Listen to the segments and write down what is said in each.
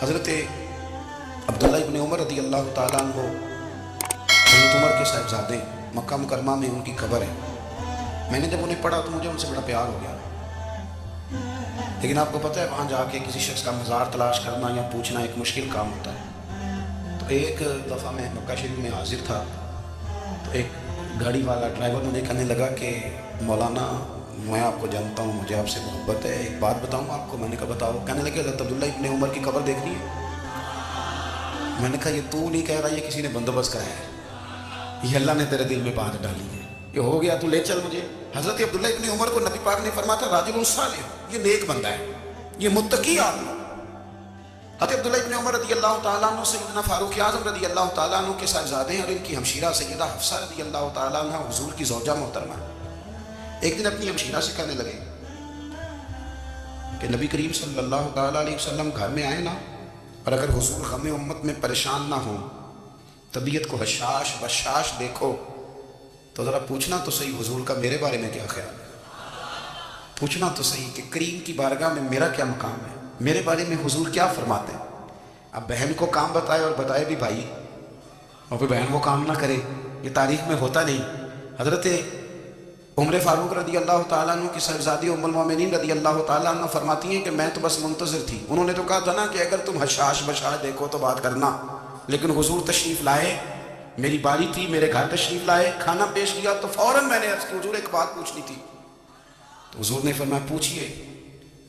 حضرت عبداللہ ابن عمر رضی اللہ تعالیٰ عنہ حضرت عمر کے صاحبزادے مکہ مکرمہ میں ان کی قبر ہے۔ میں نے جب انہیں پڑھا تو مجھے ان سے بڑا پیار ہو گیا، لیکن آپ کو پتہ ہے وہاں جا کے کسی شخص کا مزار تلاش کرنا یا پوچھنا ایک مشکل کام ہوتا ہے۔ تو ایک دفعہ میں مکہ شریف میں حاضر تھا تو ایک گاڑی والا ڈرائیور مجھے کہنے لگا کہ مولانا میں آپ کو جانتا ہوں، مجھے آپ سے محبت ہے، ایک بات بتاؤں آپ کو۔ میں نے کہا بتاؤ۔ کہنے لگے حضرت عبداللہ ابن عمر کی قبر دیکھنی ہے؟ میں نے کہا یہ تو نہیں کہہ رہا، یہ کسی نے بندوبست کرایا ہے، یہ اللہ نے تیرے دل میں بات ڈالی ہے، یہ ہو گیا تو لے چل مجھے۔ حضرت عبداللہ ابن عمر کو نبی پاک نے فرمایا تھا راجل صالح، یہ نیک بندہ ہے، یہ متقی آدمی۔ حضرت عبداللہ ابن عمر رضی اللہ تعالیٰ عنہ سیدنا فاروق اعظم رضی اللہ تعالیٰ عنہ کے صاحبزادے ہیں، اور ان کی ہمشیرہ سیدہ حفصہ رضی اللہ تعالیٰ عنہ حضور کی زوجہ محترمہ۔ ایک دن اپنی ہمشیرہ سے کہنے لگے کہ نبی کریم صلی اللہ تعالیٰ علیہ وسلم گھر میں آئے نا، اور اگر حضور غم امت میں پریشان نہ ہوں، طبیعت کو حشاش بشاش دیکھو تو ذرا پوچھنا تو صحیح حضور کا میرے بارے میں کیا خیال ہے، پوچھنا تو صحیح کہ کریم کی بارگاہ میں میرا کیا مقام ہے، میرے بارے میں حضور کیا فرماتے ہیں۔ اب بہن کو کام بتائے اور بتائے بھی بھائی، اور پھر بہن وہ کام نہ کرے، یہ تاریخ میں ہوتا نہیں۔ حضرت عمر فاروق رضی اللہ تعالیٰ عنہ کی صاحبزادی ام المومنین رضی اللہ تعالیٰ عنہ فرماتی ہیں کہ میں تو بس منتظر تھی، انہوں نے تو کہا تھا نا کہ اگر تم حشاش بشاش دیکھو تو بات کرنا، لیکن حضور تشریف لائے، میری باری تھی، میرے گھر تشریف لائے، کھانا پیش کیا تو فوراً میں نے عرض کی حضور ایک بات پوچھنی تھی۔ تو حضور نے فرمایا پوچھئے۔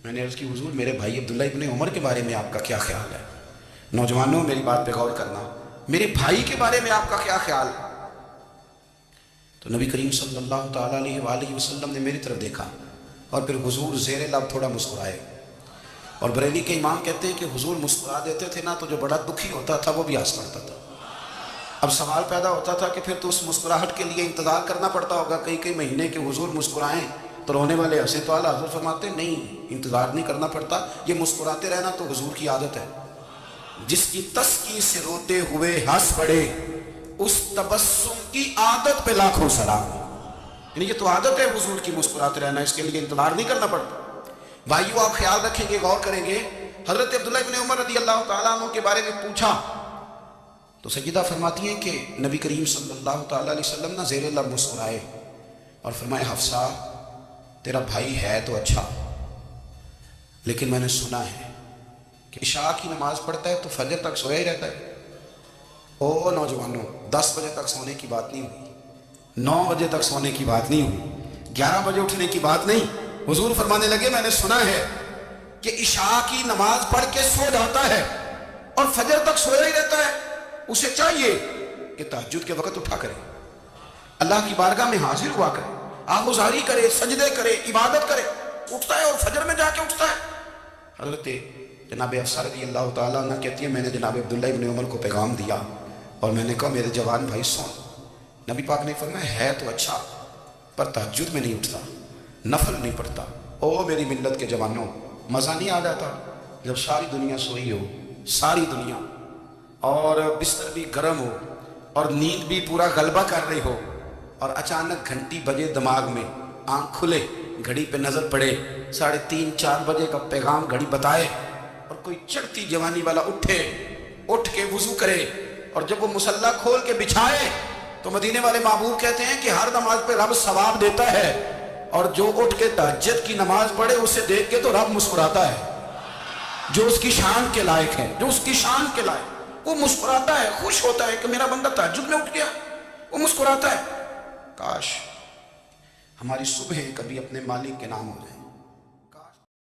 میں نے عرض کی حضور میرے بھائی عبداللہ ابن عمر کے بارے میں آپ کا کیا خیال ہے؟ نوجوانوں میری بات پہ غور کرنا، میرے بھائی کے بارے میں آپ کا کیا خیال ہے؟ تو نبی کریم صلی اللہ تعالیٰ علیہ وآلہ وسلم نے میری طرف دیکھا اور پھر حضور زیر لب تھوڑا مسکرائے، اور بریلی کے امام کہتے ہیں کہ حضور مسکرا دیتے تھے نا تو جو بڑا دکھی ہوتا تھا وہ بھی ہنس پڑتا تھا۔ اب سوال پیدا ہوتا تھا کہ پھر تو اس مسکراہٹ کے لیے انتظار کرنا پڑتا ہوگا کئی مہینے کہ حضور مسکرائیں تو رونے والے ہنسے، تو اعلیٰ حضور فرماتے نہیں، انتظار نہیں کرنا پڑتا، یہ مسکراتے رہنا تو حضور کی عادت ہے۔ جس کی تسکی سے روتے ہوئے ہنس پڑے اس تبسم کی عادت پہ لاکھوں سلام، یعنی یہ تو عادت ہے حضور کی مسکراتے رہنا، اس کے لیے انتظار نہیں کرنا پڑتا۔ بھائیو آپ خیال رکھیں گے، غور کریں گے، حضرت عبداللہ ابن عمر رضی اللہ تعالیٰ عنہ کے بارے میں پوچھا تو سیدہ فرماتی ہیں کہ نبی کریم صلی اللہ تعالیٰ علیہ وسلم نہ زیر لب مسکرائے اور فرمائے حفصہ تیرا بھائی ہے تو اچھا، لیکن میں نے سنا ہے کہ عشاء کی نماز پڑھتا ہے تو فجر تک سویا ہی رہتا ہے۔ او نوجوانوں، 10 بجے تک سونے کی بات نہیں ہوئی، 9 بجے تک سونے کی بات نہیں ہوئی، 11 بجے اٹھنے کی بات نہیں۔ حضور فرمانے لگے میں نے سنا ہے کہ عشاء کی نماز پڑھ کے سو جاتا ہے اور فجر تک سویا ہی رہتا ہے، اسے چاہیے کہ تہجد کے وقت اٹھا کرے، اللہ کی بارگاہ میں حاضر ہوا کرے، آہوزاری کرے، سجدے کرے، عبادت کرے، اٹھتا ہے اور فجر میں جا کے اٹھتا ہے۔ حضرت جناب حفصہ رضی اللہ تعالیٰ عنہ کہتی ہے میں نے جناب عبداللہ ابن عمر کو پیغام دیا اور میں نے کہا میرے جوان بھائی سن، نبی پاک نے فرمایا ہے تو اچھا پر تہجد میں نہیں اٹھتا، نفل نہیں پڑھتا۔ او میری ملت کے جوانوں، مزہ نہیں آ جاتا جب ساری دنیا سوئی ہو، ساری دنیا، اور بستر بھی گرم ہو اور نیند بھی پورا غلبہ کر رہی ہو، اور اچانک گھنٹی بجے دماغ میں، آنکھ کھلے، گھڑی پہ نظر پڑے، 3:30 4 بجے کا پیغام گھڑی بتائے، اور کوئی چڑھتی جوانی والا اٹھ کے وضو کرے، اور جب وہ مصلی کھول کے بچھائے تو مدینے والے محبوب کہتے ہیں کہ ہر نماز پہ رب ثواب دیتا ہے، اور جو اٹھ کے تہجد کی نماز پڑھے اسے دیکھ کے تو رب مسکراتا ہے، جو اس کی شان کے لائق ہے، جو اس کی شان کے لائق، وہ مسکراتا ہے، خوش ہوتا ہے کہ میرا بندہ تہجد میں اٹھ گیا، وہ مسکراتا ہے۔ کاش ہماری صبح کبھی اپنے مالک کے نام ہو جائیں۔